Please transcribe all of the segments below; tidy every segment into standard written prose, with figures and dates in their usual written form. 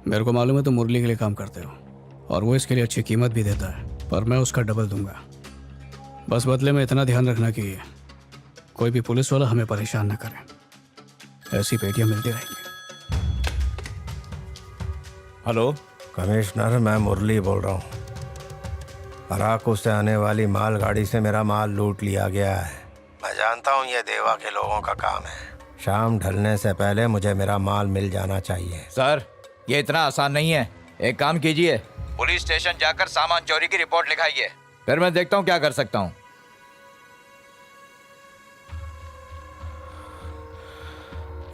मेरे को मालूम है तुम मुरली के लिए काम करते हो और वो इसके लिए अच्छी कीमत भी देता है, पर मैं उसका डबल दूंगा। बस बदले में इतना ध्यान रखना कि कोई भी पुलिस वाला हमें परेशान न करे। ऐसी पेटियां मिलती रहेंगी। हेलो कमिश्नर, मैं मुरली बोल रहा हूँ। अराकू से आने वाली मालगाड़ी से मेरा माल लूट लिया गया है। मैं जानता हूँ ये देवा के लोगों का काम है। शाम ढलने से पहले मुझे मेरा माल मिल जाना चाहिए। सर, ये इतना आसान नहीं है। एक काम कीजिए, पुलिस स्टेशन जाकर सामान चोरी की रिपोर्ट लिखाइए, फिर मैं देखता हूँ क्या कर सकता हूँ।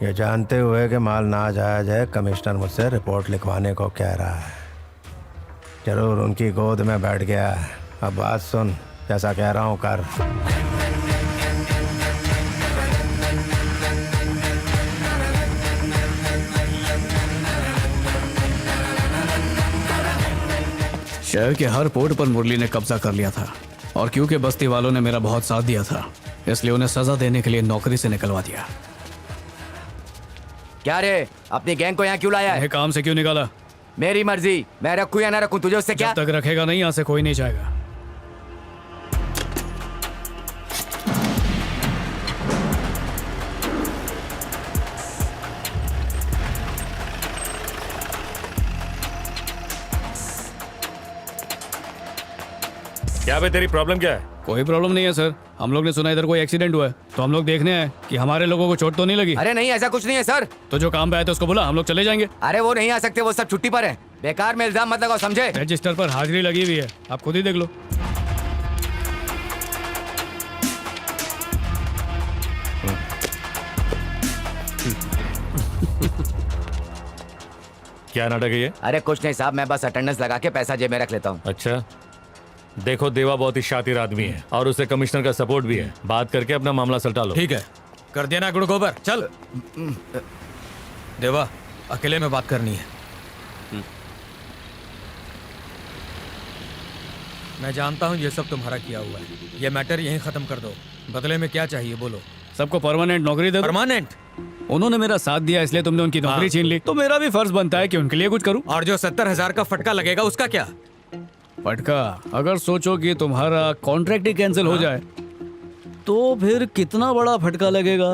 ये जानते हुए कि माल नाजायज है, कमिश्नर मुझसे रिपोर्ट लिखवाने को कह रहा है। जरूर उनकी गोद में बैठ गया है। अब बात सुन, जैसा कह रहा हूँ कर। शहर के हर पोर्ट पर मुरली ने कब्जा कर लिया था और क्योंकि बस्ती वालों ने मेरा बहुत साथ दिया था, इसलिए उन्हें सजा देने के लिए नौकरी से निकलवा दिया। क्या रे, अपनी गैंग को यहाँ क्यों लाया है? काम से क्यों निकाला? मेरी मर्जी, मैं रखूं या ना रखूं, तुझे उससे क्या? जब तक रखेगा नहीं, यहाँ से कोई नहीं जाएगा। क्या बे, तेरी प्रॉब्लम क्या है? कोई प्रॉब्लम नहीं है सर, हम लोग ने सुना इधर कोई एक्सीडेंट हुआ है, तो हम लोग देखने आए कि हमारे लोगों को चोट तो नहीं लगी। अरे नहीं, ऐसा कुछ नहीं है सर। तो जो काम पे आए थे उसको बोला, हम लोग चले जाएंगे। अरे वो नहीं आ सकते, वो सब छुट्टी पर है। बेकार में इल्जाम मत लगाओ, समझे? रजिस्टर पर हाजिरी लगी हुई है, आप खुद ही देख लो। क्या नाटक है ये? अरे कुछ नहीं साहब, मैं बस अटेंडेंस लगा के पैसा जेब में रख लेता हूँ। अच्छा, देखो देवा बहुत ही शातिर आदमी है और उसे कमिश्नर का सपोर्ट भी है। बात करके अपना मामला सलटा लो। ठीक है, कर दिया ना गुड़ गोबर। चल देवा, अकेले में बात करनी है। मैं जानता हूँ ये सब तुम्हारा किया हुआ है। ये मैटर यहीं खत्म कर दो। बदले में क्या चाहिए बोलो? सबको परमानेंट नौकरी दे दो। परमानेंट? उन्होंने मेरा साथ दिया इसलिए तुमने उनकी नौकरी छीन ली, तो मेरा भी फर्ज बनता है कि उनके लिए कुछ करूं। और जो 70,000 का फटका लगेगा उसका क्या? फटका? अगर सोचो कि तुम्हारा कॉन्ट्रैक्ट ही कैंसिल हो जाए तो फिर कितना बड़ा फटका लगेगा।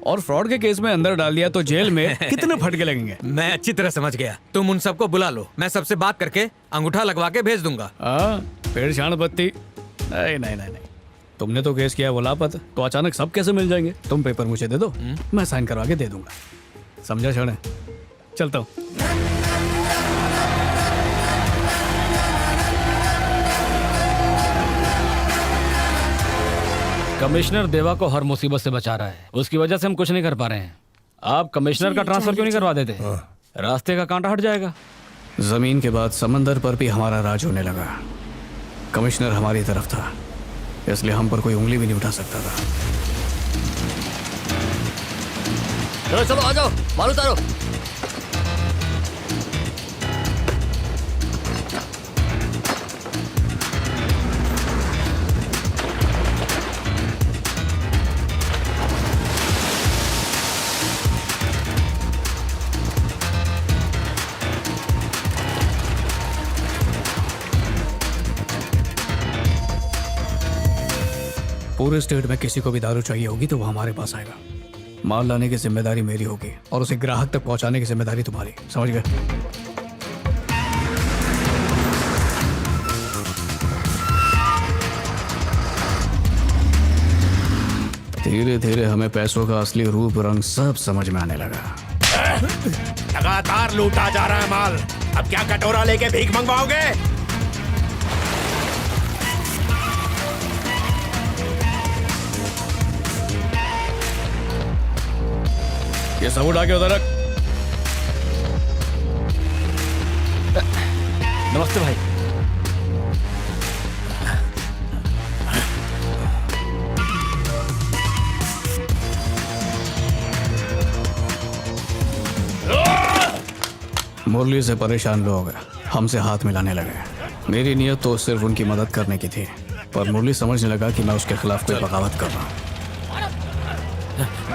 और फ्रॉड के केस में अंदर डाल दिया तो जेल में कितने फटके लगेंगे। मैं अच्छी तरह समझ गया। तुम उन सबको बुला लो, मैं सबसे बात करके अंगूठा लगवा के भेज दूंगा। पेड़ शान बत्ती। नहीं नहीं नहीं नहीं, तुमने तो केस किया वो लापत, तो अचानक सब कैसे मिल जाएंगे? तुम पेपर मुझे दे दो, मैं साइन करवा के दे दूंगा। समझा क्षण? चलता हूँ। कमिश्नर देवा को हर मुसीबत से बचा रहा है, उसकी वजह से हम कुछ नहीं कर पा रहे हैं। आप कमिश्नर का ट्रांसफर क्यों नहीं करवा देते? रास्ते का कांटा हट जाएगा। जमीन के बाद समंदर पर भी हमारा राज होने लगा। कमिश्नर हमारी तरफ था, इसलिए हम पर कोई उंगली भी नहीं उठा सकता था। चलो चलो, आ जाओ, माल उतारो। पूरे स्टेट में किसी को भी दारू चाहिए होगी तो वो हमारे पास आएगा। माल लाने की जिम्मेदारी मेरी होगी और उसे ग्राहक तक पहुंचाने की जिम्मेदारी तुम्हारी। समझ गए? धीरे धीरे हमें पैसों का असली रूप रंग सब समझ में आने लगा। लगातार लूटा जा रहा है माल। अब क्या कटोरा लेके भीख मंगवाओगे? ये सब उठा के उधर रख। नमस्ते भाई। मुरली से परेशान लोग हमसे हाथ मिलाने लगे। मेरी नियत तो सिर्फ उनकी मदद करने की थी, पर मुरली समझने लगा कि मैं उसके खिलाफ कोई बगावत कर रहा हूँ।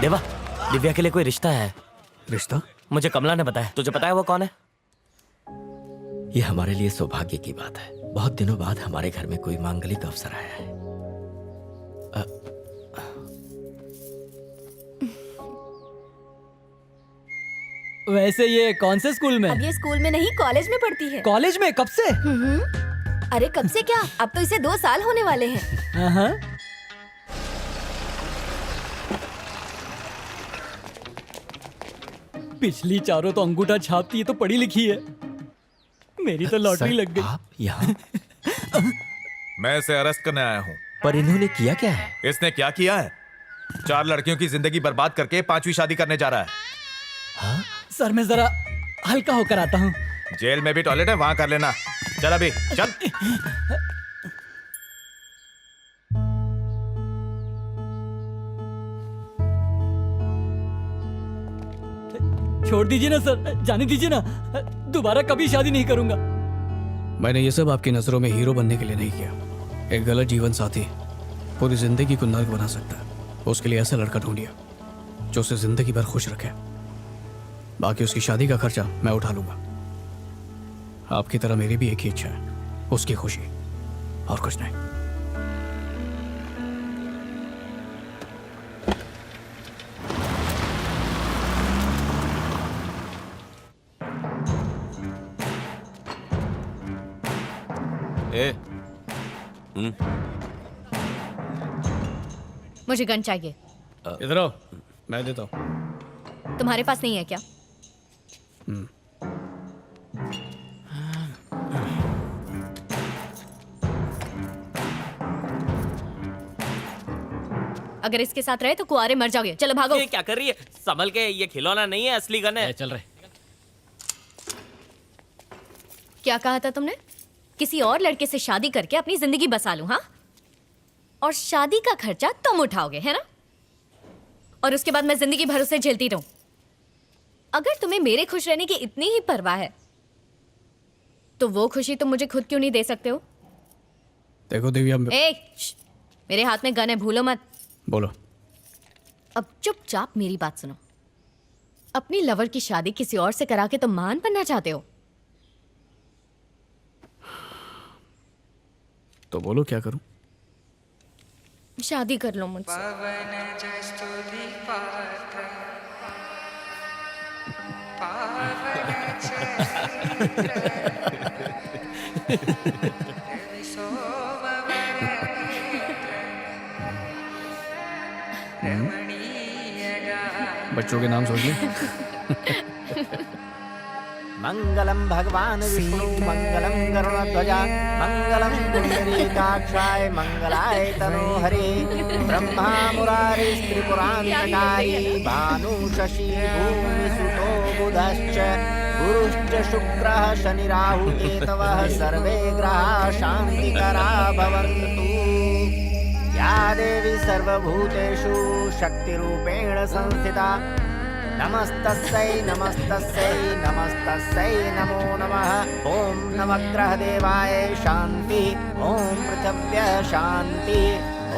देवा, दिव्या के लिए कोई रिश्ता है? रिश्ता? मुझे कमला ने बताया। तुझे पता है वो कौन है? ये हमारे लिए सौभाग्य की बात है। बहुत दिनों बाद हमारे घर में कोई मांगलिक अवसर आया है। वैसे ये कौन से स्कूल में? अब ये स्कूल में नहीं, कॉलेज में पढ़ती है। कॉलेज में? कब से? अरे कब से क्या, अब तो इसे 2 साल होने वाले हैं। हाँ। पिछली चारों तो अंगूठा छापती है, तो पढ़ी लिखी है। मेरी तो लॉटरी लग गई। आप यहाँ? मैं इसे अरेस्ट करने आया हूँ। पर इन्होंने किया क्या है? इसने क्या किया है? 4 लड़कियों की जिंदगी बर्बाद करके 5वीं शादी करने जा रहा है। हाँ? सर मैं जरा हल्का होकर आता हूँ। जेल में भी टॉयलेट है, वहां कर लेना। चल अभी चल। छोड़ दीजिए ना सर, जाने दीजिए ना। दोबारा कभी शादी नहीं करूंगा। मैंने ये सब आपकी नजरों में हीरो बनने के लिए नहीं किया। एक गलत जीवन साथी पूरी जिंदगी को नर्क बना सकता है। उसके लिए ऐसा लड़का ढूंढिए जो उसे जिंदगी भर खुश रखे। बाकी उसकी शादी का खर्चा मैं उठा लूंगा। आपकी तरह मेरी भी एक ही इच्छा है, उसकी खुशी, और कुछ नहीं। मुझे गन चाहिए। इधर आओ, मैं देता हूँ। तुम्हारे पास नहीं है क्या? अगर इसके साथ रहे तो कुआरे मर जाओगे। चलो भागो। ये क्या कर रही है? संभल के, ये खिलौना नहीं है, असली गन है। चल रहे। क्या कहा था तुमने? किसी और लड़के से शादी करके अपनी जिंदगी बसा लूं, हाँ? और शादी का खर्चा तुम उठाओगे, है ना? और उसके बाद मैं जिंदगी भर उसे झेलती रहूं। अगर तुम्हें मेरे खुश रहने की इतनी ही परवाह है तो वो खुशी तुम मुझे खुद क्यों नहीं दे सकते हो? देखो दिव्या, मेरे हाथ में गन है, भूलो मत। बोलो। अब चुपचाप मेरी बात सुनो। अपनी लवर की शादी किसी और से करा के तुम महान बनना चाहते हो? तो बोलो क्या करूं? शादी कर लो मुझसे। बच्चों के नाम सोच लिए। मंगलम भगवान विष्णु मंगलम गरुड़ध्वजा मंगलम पुंडरीकाक्षाय मंगलाय तनोहरे ब्रह्मा मुरारी त्रिपुरान्तकारी भानु शशि भूमि सुतो बुधश्च गुरुश्च शुक्रः शनि राहु केतवः सर्वे ग्रहाः शान्तिकरा भवन्तु। या देवी सर्वभूतेषु शक्तिरूपेण संस्थिता नमस्तस्यै नमस्तस्यै नमस्तस्यै नमो नमः। ओम नवग्रह देवाय शांति, ओम पृथिव्यः शांति,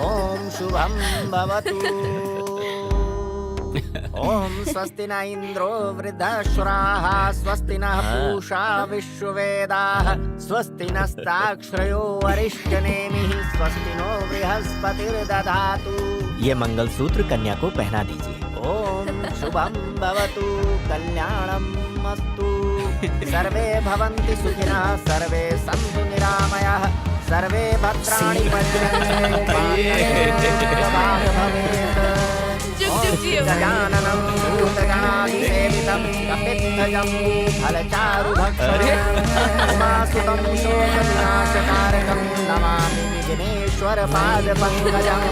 ओम शुभं भवतु। ओम स्वस्ति न इंद्रो वृद्धश्राः स्वस्ति नः पूषा विश्ववेदाः स्वस्ति नस्ताक्षरयो अरिष्टनेमिः स्वस्ति नो बृहस्पतिर्दधातु। ये मंगलसूत्र कन्या को पहना दीजिए। ओम शुभं भवतु कल्याणम् अस्तु। सर्वे भवन्ति सुखिनः सर्वे सन्तु निरामयाः सर्वे भद्राणि पश्यन्तु मा भवेत्। गजाननं भूतगणाधिसेवितं कपित्थजम्बूफलचारुभक्षणम् उमासुतं शोकविनाशकारकं नमामि विघ्नेश्वरपादपङ्कजम्।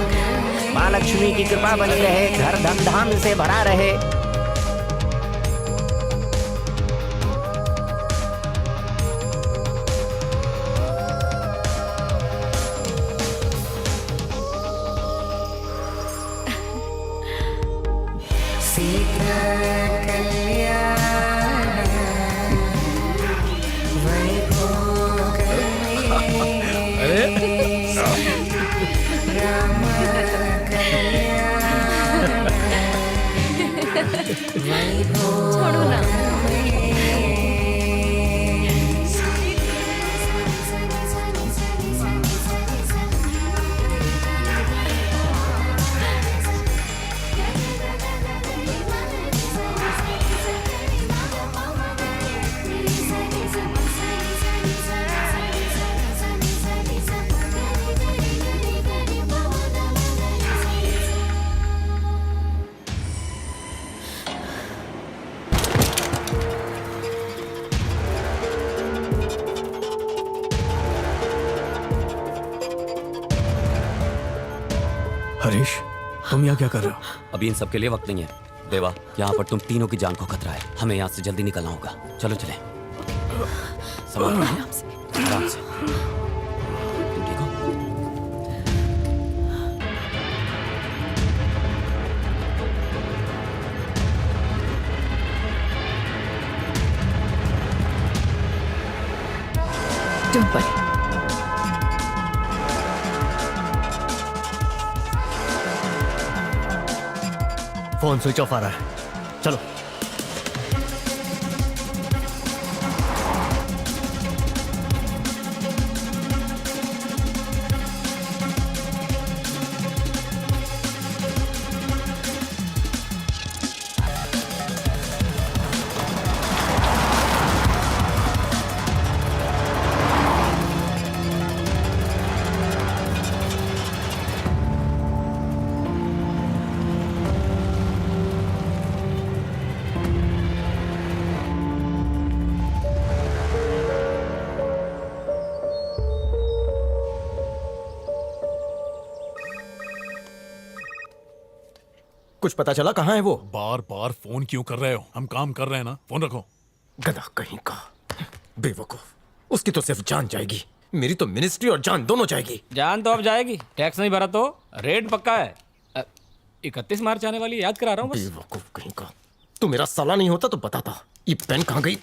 माँ लक्ष्मी की कृपा बनी रहे, घर धन धान से भरा रहे। छोड़ो ना। हरीश, तुम यहाँ क्या कर रहे हो? अभी इन सब के लिए वक्त नहीं है देवा। यहाँ पर तुम तीनों की जान को खतरा है। हमें यहाँ से जल्दी निकलना होगा। चलो चले। संभालो, आराम से। तुम ठीक हो? Don't worry. Phone switch off आ रहा है। चलो। कुछ पता चला कहाँ है वो? बार बार फोन क्यों कर रहे हो? हम काम कर रहे हैं ना। फोन रखो। गधा कहीं का, बेवकूफ। उसकी तो सिर्फ जान जाएगी, मेरी तो मिनिस्ट्री और जान दोनों जाएगी। जान तो अब जाएगी, टैक्स नहीं भरा तो रेट पक्का है। 31 मार्च आने वाली याद करा रहा हूँ बस। बेवकूफ कहीं का, तू मेरा साला नहीं होता तो बताता। ये पेन कहाँ गई?